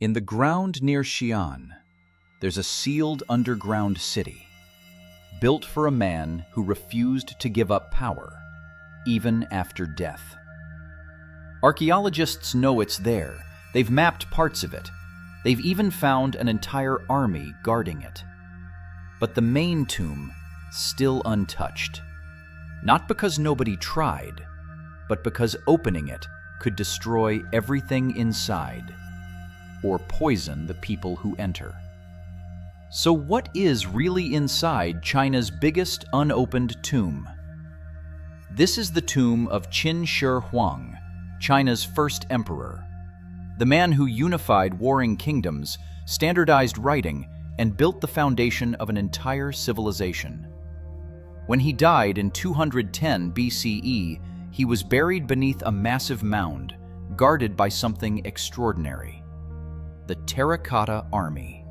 In the ground near Xi'an, there's a sealed underground city, built for a man who refused to give up power, even after death. Archaeologists know it's there. They've mapped parts of it. They've even found an entire army guarding it. But the main tomb, still untouched. Not because nobody tried, but because opening it could destroy everything inside, or poison the people who enter. So what is really inside China's biggest unopened tomb? This is the tomb of Qin Shi Huang, China's first emperor. The man who unified warring kingdoms, standardized writing, and built the foundation of an entire civilization. When he died in 210 BCE, he was buried beneath a massive mound, guarded by something extraordinary: the Terracotta Army.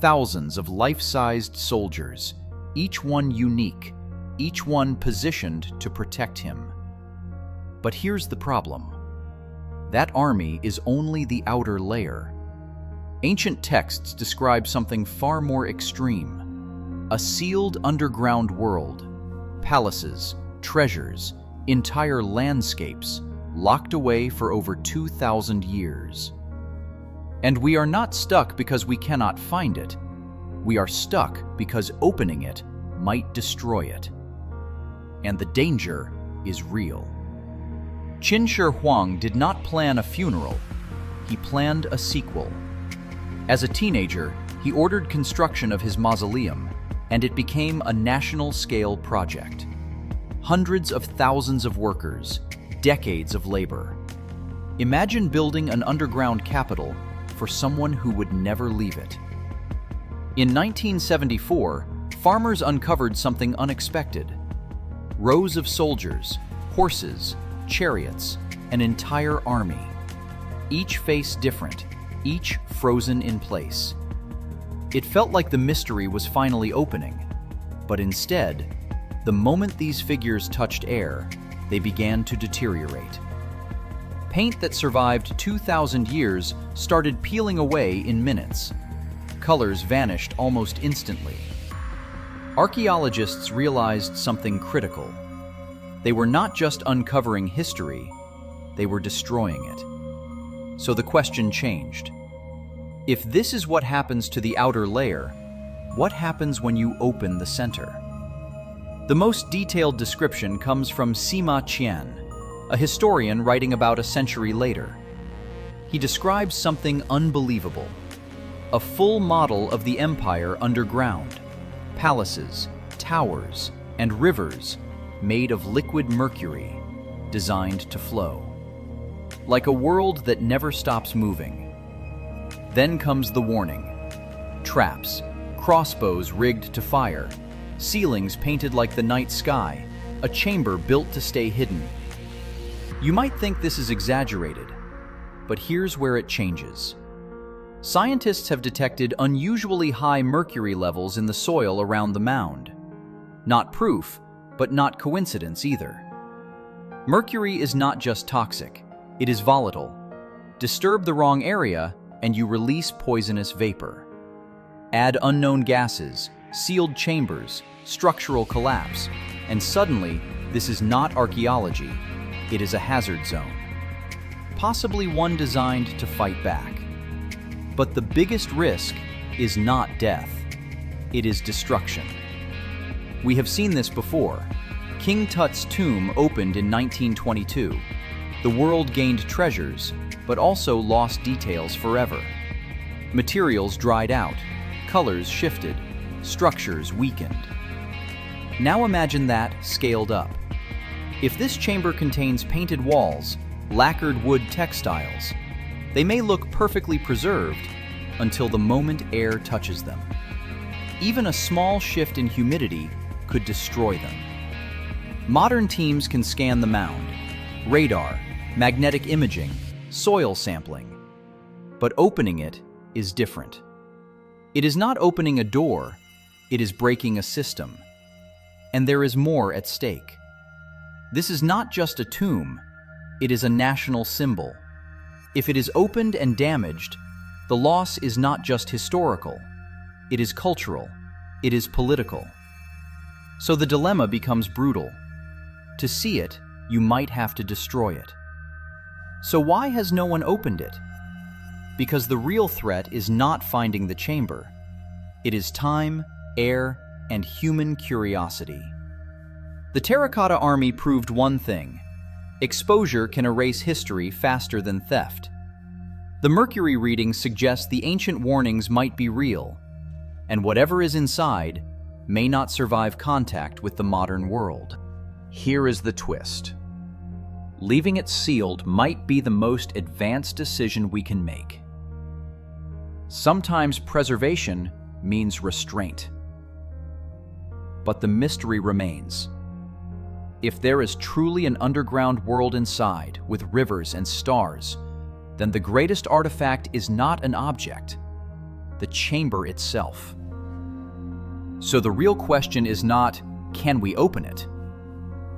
Thousands of life-sized soldiers, each one unique, each one positioned to protect him. But here's the problem. That army is only the outer layer. Ancient texts describe something far more extreme: a sealed underground world, palaces, treasures, entire landscapes, locked away for over 2,000 years. And we are not stuck because we cannot find it. We are stuck because opening it might destroy it. And the danger is real. Qin Shi Huang did not plan a funeral. He planned a sequel. As a teenager, he ordered construction of his mausoleum, and it became a national-scale project. Hundreds of thousands of workers, decades of labor. Imagine building an underground capital for someone who would never leave it. In 1974, farmers uncovered something unexpected. Rows of soldiers, horses, chariots, an entire army. Each face different, each frozen in place. It felt like the mystery was finally opening, but instead, the moment these figures touched air, they began to deteriorate. Paint that survived 2,000 years started peeling away in minutes. Colors vanished almost instantly. Archaeologists realized something critical. They were not just uncovering history, they were destroying it. So the question changed. If this is what happens to the outer layer, what happens when you open the center? The most detailed description comes from Sima Qian, a historian writing about a century later. He describes something unbelievable: a full model of the empire underground, palaces, towers, and rivers made of liquid mercury, designed to flow. Like a world that never stops moving. Then comes the warning. Traps, crossbows rigged to fire, ceilings painted like the night sky, a chamber built to stay hidden. You might think this is exaggerated, but here's where it changes. Scientists have detected unusually high mercury levels in the soil around the mound. Not proof, but not coincidence either. Mercury is not just toxic, it is volatile. Disturb the wrong area, and you release poisonous vapor. Add unknown gases, sealed chambers, structural collapse, and suddenly, this is not archaeology, it is a hazard zone. Possibly one designed to fight back. But the biggest risk is not death, it is destruction. We have seen this before. King Tut's tomb opened in 1922. The world gained treasures, but also lost details forever. Materials dried out, colors shifted, structures weakened. Now imagine that scaled up. If this chamber contains painted walls, lacquered wood textiles, they may look perfectly preserved until the moment air touches them. Even a small shift in humidity could destroy them. Modern teams can scan the mound, radar, magnetic imaging, soil sampling. But opening it is different. It is not opening a door, it is breaking a system. And there is more at stake. This is not just a tomb, it is a national symbol. If it is opened and damaged, The loss is not just historical, it is cultural, it is political. So the dilemma becomes brutal. To see it, you might have to destroy it. So why has no one opened it? Because the real threat is not finding the chamber. It is time, air, and human curiosity. The Terracotta Army proved one thing: exposure can erase history faster than theft. The mercury reading suggests the ancient warnings might be real, and whatever is inside may not survive contact with the modern world. Here is the twist. Leaving it sealed might be the most advanced decision we can make. Sometimes preservation means restraint. But the mystery remains. If there is truly an underground world inside, with rivers and stars, then the greatest artifact is not an object, the chamber itself. So the real question is not, can we open it?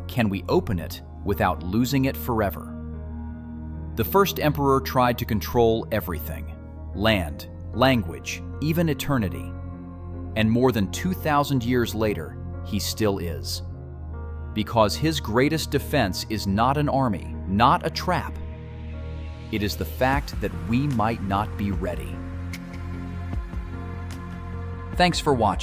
Can we open it without losing it forever? The first emperor tried to control everything: land, language, even eternity. And more than 2,000 years later, he still is. Because his greatest defense is not an army, not a trap. It is the fact that we might not be ready. Thanks for watching.